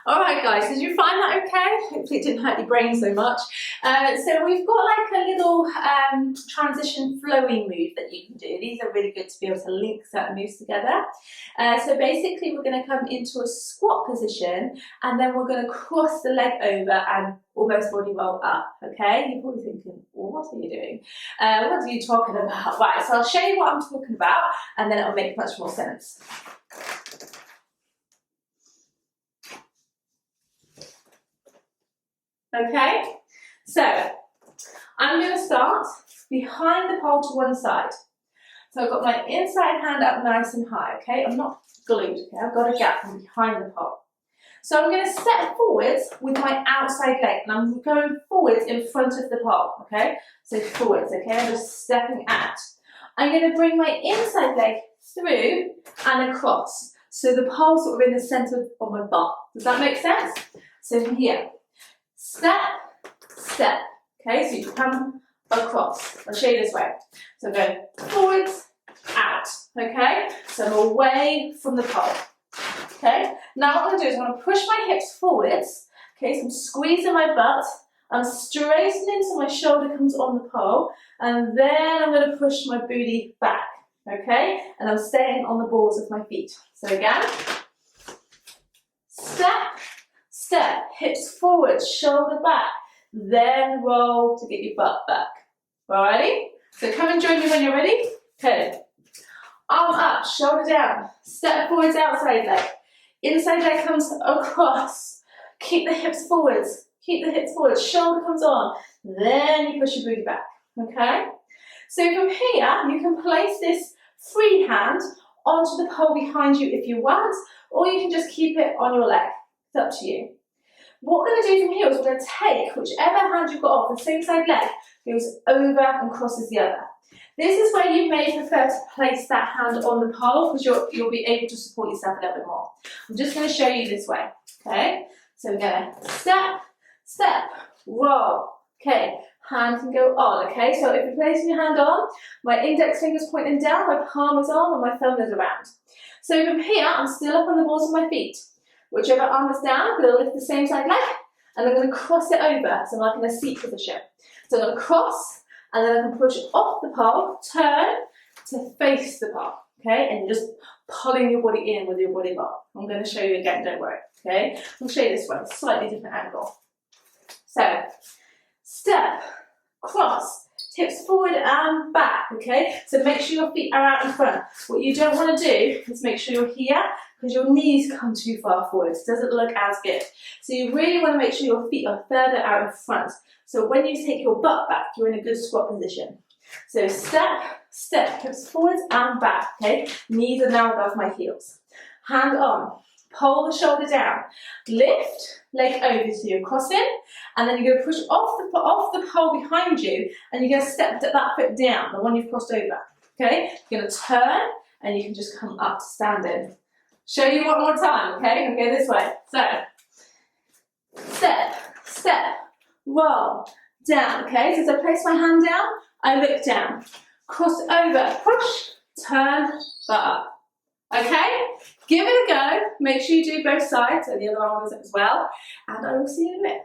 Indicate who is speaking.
Speaker 1: All right, guys, did you find that okay? Hopefully it didn't hurt your brain so much. So we've got like a little transition flowing move that you can do. These are really good to be able to link certain moves together. So basically we're going to come into a squat position and then we're going to cross the leg over and almost body roll up, okay? You're probably thinking, well, what are you doing? What are you talking about? Right, so I'll show you what I'm talking about and then it'll make much more sense. Okay, so I'm going to start behind the pole to one side. So I've got my inside hand up nice and high, okay? I'm not glued, okay? I've got a gap from behind the pole. So I'm going to step forwards with my outside leg and I'm going forwards in front of the pole, okay? So forwards, okay? I'm just stepping out. I'm going to bring my inside leg through and across. So the pole's sort of in the centre of my butt. Does that make sense? So from here. Step, step, okay, so you come across. I'll show you this way. So go forwards, out, okay? So I'm away from the pole, okay? Now what I'm going to do is I'm going to push my hips forwards, okay, so I'm squeezing my butt, I'm straightening so my shoulder comes on the pole, and then I'm going to push my booty back, okay? And I'm staying on the balls of my feet. So again, step, step, hips forward, shoulder back, then roll to get your butt back. Alrighty? So come and join me when you're ready. Okay. Arm up, shoulder down, step forwards, outside leg. Inside leg comes across. Keep the hips forwards, shoulder comes on. Then you push your booty back. Okay? So from here, you can place this free hand onto the pole behind you if you want, or you can just keep it on your leg. It's up to you. What we're going to do from here is we're going to take whichever hand you've got off, the same side leg goes over and crosses the other. This is where you may prefer to place that hand on the pole because you'll be able to support yourself a little bit more. I'm just going to show you this way, okay? So we're going to step, step, roll. Okay, hand can go on, okay? So if you're placing your hand on, my index finger's pointing down, my palm is on, and my thumb is around. So from here, I'm still up on the balls of my feet. Whichever arm is down, I'm going to lift the same side leg and I'm going to cross it over, so I'm like in a seat position. So I'm going to cross and then I can push off the pole, turn to face the pole, okay? And you're just pulling your body in with your body bar. I'm going to show you again, don't worry, okay? I'll show you this one, slightly different angle. So, step, cross, hips forward and back, okay? So make sure your feet are out in front. What you don't want to do is make sure you're here because your knees come too far forward. It doesn't look as good. So you really want to make sure your feet are further out in front. So when you take your butt back, you're in a good squat position. So step, step, hips forwards and back, okay? Knees are now above my heels. Hand on, pull the shoulder down, lift, leg over, so you're crossing, and then you're going to push off the pole behind you, and you're going to step that foot down, the one you've crossed over, okay? You're going to turn, and you can just come up to standing. Show you one more time, okay? I'm going to go this way. So, step, step, roll, down, okay? So as I place my hand down, I look down, cross over, push, turn, butt up, okay? Give it a go. Make sure you do both sides, so the other arm goes up as well, and I will see you in a bit.